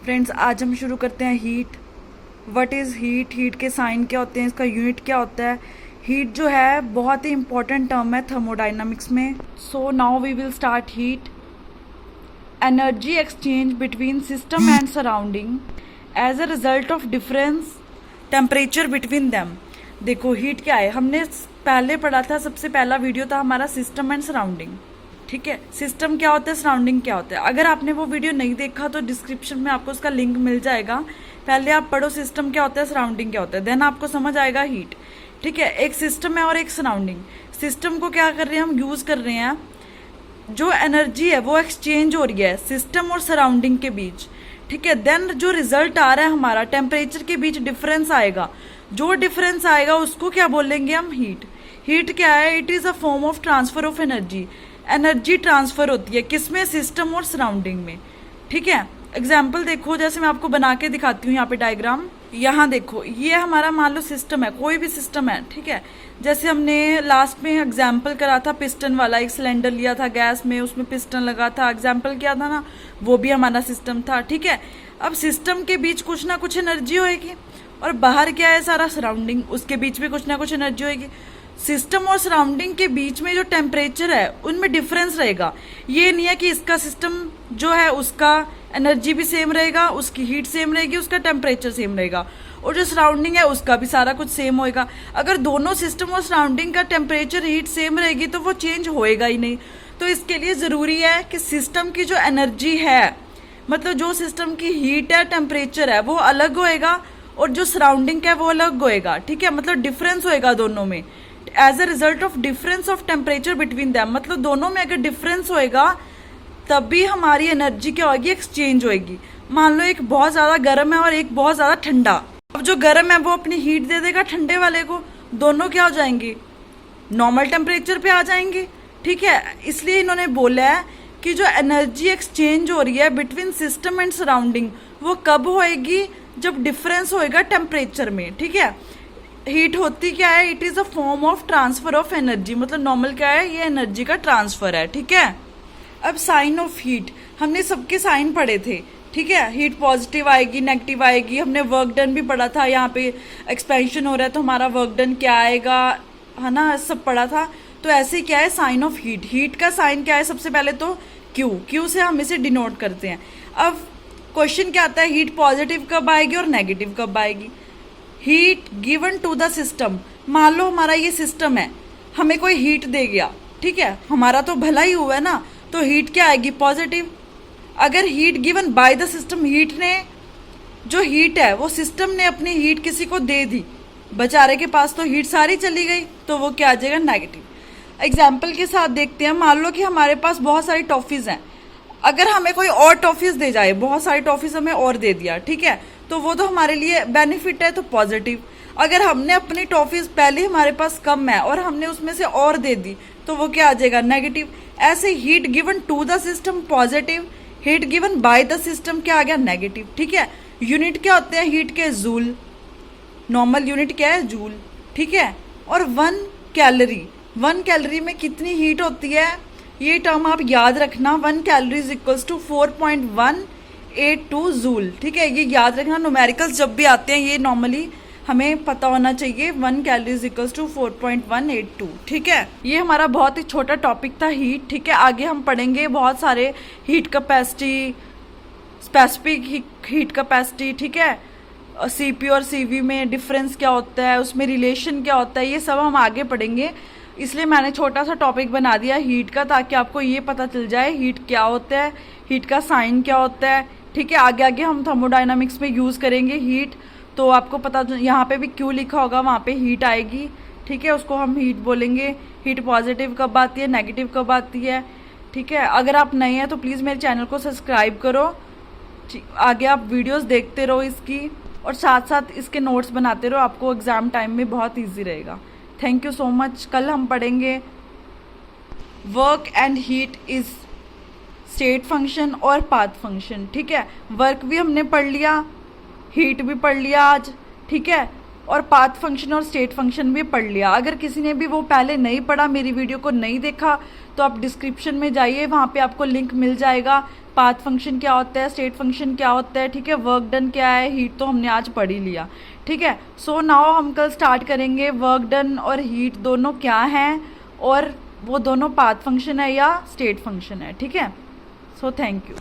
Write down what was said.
Friends, आज हम शुरू करते हैं heat. What is heat? Heat के साइन क्या होते हैं, इसका यूनिट क्या होता है। हीट जो है बहुत ही इंपॉर्टेंट टर्म है थर्मोडाइनमिक्स में। So now we will start heat. Energy exchange between system and surrounding as a result of difference temperature between them. देखो हीट क्या है, हमने पहले पढ़ा था, सबसे पहला वीडियो था हमारा सिस्टम एंड सराउंडिंग। ठीक है, सिस्टम क्या होता है, सराउंडिंग क्या होता है। अगर आपने वो वीडियो नहीं देखा तो डिस्क्रिप्शन में आपको उसका लिंक मिल जाएगा। पहले आप पढ़ो सिस्टम क्या होता है, सराउंडिंग क्या होता है, देन आपको समझ आएगा हीट। ठीक है, एक सिस्टम है और एक सराउंडिंग। सिस्टम को क्या कर रहे हैं हम, यूज कर रहे हैं, जो एनर्जी है वो एक्सचेंज हो रही है सिस्टम और सराउंडिंग के बीच। ठीक है, देन जो रिजल्ट आ रहा है हमारा, टेम्परेचर के बीच डिफरेंस आएगा। जो डिफरेंस आएगा उसको क्या बोलेंगे हम, हीट। हीट क्या है, it is a form of transfer of energy. Energy transfer होती है किसमें, सिस्टम और सराउंडिंग में। ठीक है, एग्जाम्पल देखो, जैसे मैं आपको बना के दिखाती हूँ यहाँ पे डायग्राम। यहाँ देखो, ये हमारा मान लो सिस्टम है, कोई भी सिस्टम है। ठीक है, जैसे हमने लास्ट में एग्जाम्पल करा था पिस्टन वाला, एक सिलेंडर लिया था गैस में, उसमें पिस्टन लगा था, एग्जाम्पल किया था ना, वो भी हमारा सिस्टम था। ठीक है, अब सिस्टम के बीच कुछ ना कुछ एनर्जी होएगी और बाहर क्या है सारा सराउंडिंग, उसके बीच में कुछ ना कुछ एनर्जी होएगी। सिस्टम और सराउंडिंग के बीच में जो टेम्परेचर है उनमें डिफरेंस रहेगा। ये नहीं है कि इसका सिस्टम जो है उसका एनर्जी भी सेम रहेगा, उसकी हीट सेम रहेगी, उसका टेम्परेचर सेम रहेगा, और जो सराउंडिंग है उसका भी सारा कुछ सेम होएगा। अगर दोनों सिस्टम और सराउंडिंग का टेम्परेचर हीट सेम रहेगी तो वो चेंज होएगा ही नहीं। तो इसके लिए ज़रूरी है कि सिस्टम की जो एनर्जी है, मतलब जो सिस्टम की हीट है, टेम्परेचर है, वो अलग होएगा, और जो सराउंडिंग है वो अलग होएगा। ठीक है, मतलब डिफरेंस होएगा दोनों में as a result of difference of temperature between them. मतलब दोनों में अगर डिफरेंस होएगा तब भी हमारी एनर्जी क्या होगी, एक्सचेंज होएगी। मान लो एक बहुत ज़्यादा गर्म है और एक बहुत ज़्यादा ठंडा। अब जो गर्म है वो अपनी हीट दे देगा ठंडे वाले को, दोनों क्या हो जाएंगे, नॉर्मल टेम्परेचर पे आ जाएंगे। ठीक है, इसलिए इन्होंने बोला है कि जो एनर्जी एक्सचेंज हो रही है बिटवीन सिस्टम एंड सराउंडिंग, वो कब होएगी, जब डिफरेंस होएगा टेम्परेचर में। ठीक है, हीट होती क्या है, it is a form of transfer of energy. मतलब नॉर्मल क्या है, ये एनर्जी का ट्रांसफर है। ठीक है, अब साइन ऑफ हीट, हमने सबके साइन पढ़े थे। ठीक है, हीट पॉजिटिव आएगी, नेगेटिव आएगी, हमने वर्क डन भी पढ़ा था। यहाँ पे एक्सपेंशन हो रहा है तो हमारा वर्क डन क्या आएगा, है ना, सब पढ़ा था। तो ऐसे क्या है साइन ऑफ हीट। हीट का साइन क्या है, सबसे पहले तो क्यू, क्यू से हम इसे डिनोट करते हैं। अब क्वेश्चन क्या आता है, हीट पॉजिटिव कब आएगी और नेगेटिव कब आएगी। Heat given to the system, मान लो हमारा ये सिस्टम है, हमें कोई हीट दे गया। ठीक है, हमारा तो भला ही हुआ है ना, तो हीट क्या आएगी, पॉजिटिव। अगर heat given by the system, heat ने, जो हीट है वो सिस्टम ने अपनी हीट किसी को दे दी, बेचारे के पास तो हीट सारी चली गई, तो वो क्या आ जाएगा, नेगेटिव। एग्जाम्पल के साथ देखते हैं, मान लो कि हमारे पास बहुत सारी टॉफीज हैं, अगर हमें कोई और टॉफीज दे जाए, बहुत सारी टॉफीज हमें और दे दिया, ठीक है, तो वो तो हमारे लिए बेनिफिट है, तो पॉजिटिव। अगर हमने अपनी टॉफीज पहले हमारे पास कम है और हमने उसमें से और दे दी, तो वो क्या आ जाएगा, नेगेटिव। ऐसे heat given to the system positive, heat given by the system क्या आ गया, नेगेटिव। ठीक है, यूनिट क्या होते हैं हीट के, जूल, नॉर्मल यूनिट क्या है, जूल। ठीक है, और 1 कैलोरी, 1 कैलोरी में कितनी हीट होती है, ये टर्म आप याद रखना, 1 calorie is equals to 4.182 joule. ठीक है, ये याद रखना, न्यूमेरिकल्स जब भी आते हैं ये नॉर्मली हमें पता होना चाहिए, 1 कैलोरी इज इक्वल्स टू 4.182। ठीक है, ये हमारा बहुत ही छोटा टॉपिक था हीट। ठीक है, आगे हम पढ़ेंगे बहुत सारे heat capacity, specific heat capacity. ठीक है, सीपी और सीवी में डिफरेंस क्या होता है, उसमें रिलेशन क्या होता है, ये सब हम आगे पढ़ेंगे। इसलिए मैंने छोटा सा टॉपिक बना दिया हीट का, ताकि आपको ये पता चल जाए हीट क्या होता है, हीट का साइन क्या होता है। ठीक है, आगे आगे हम थर्मोडायनामिक्स में यूज़ करेंगे हीट, तो आपको पता, यहाँ पे भी क्यू लिखा होगा, वहाँ पे हीट आएगी। ठीक है, उसको हम हीट बोलेंगे। हीट पॉजिटिव कब आती है, नेगेटिव कब आती है। ठीक है, अगर आप नए हैं तो प्लीज़ मेरे चैनल को सब्सक्राइब करो, आगे आप वीडियोस देखते रहो इसकी, और साथ साथ इसके नोट्स बनाते रहो, आपको एग्ज़ाम टाइम में बहुत ईजी रहेगा। Thank you so much. कल हम पढ़ेंगे work and heat is state function और पाथ फंक्शन। ठीक है, वर्क भी हमने पढ़ लिया, हीट भी पढ़ लिया आज। ठीक है, और पाथ फंक्शन और स्टेट फंक्शन भी पढ़ लिया। अगर किसी ने भी वो पहले नहीं पढ़ा, मेरी वीडियो को नहीं देखा, तो आप डिस्क्रिप्शन में जाइए, वहाँ पे आपको लिंक मिल जाएगा। पाथ फंक्शन क्या होता है, स्टेट फंक्शन क्या होता है, ठीक है, वर्क डन क्या है, हीट तो हमने आज पढ़ ही लिया, ठीक है। सो नाउ हम कल स्टार्ट करेंगे वर्क डन और हीट दोनों क्या हैं, और वो दोनों पाथ फंक्शन है या स्टेट फंक्शन है, ठीक है। So thank you.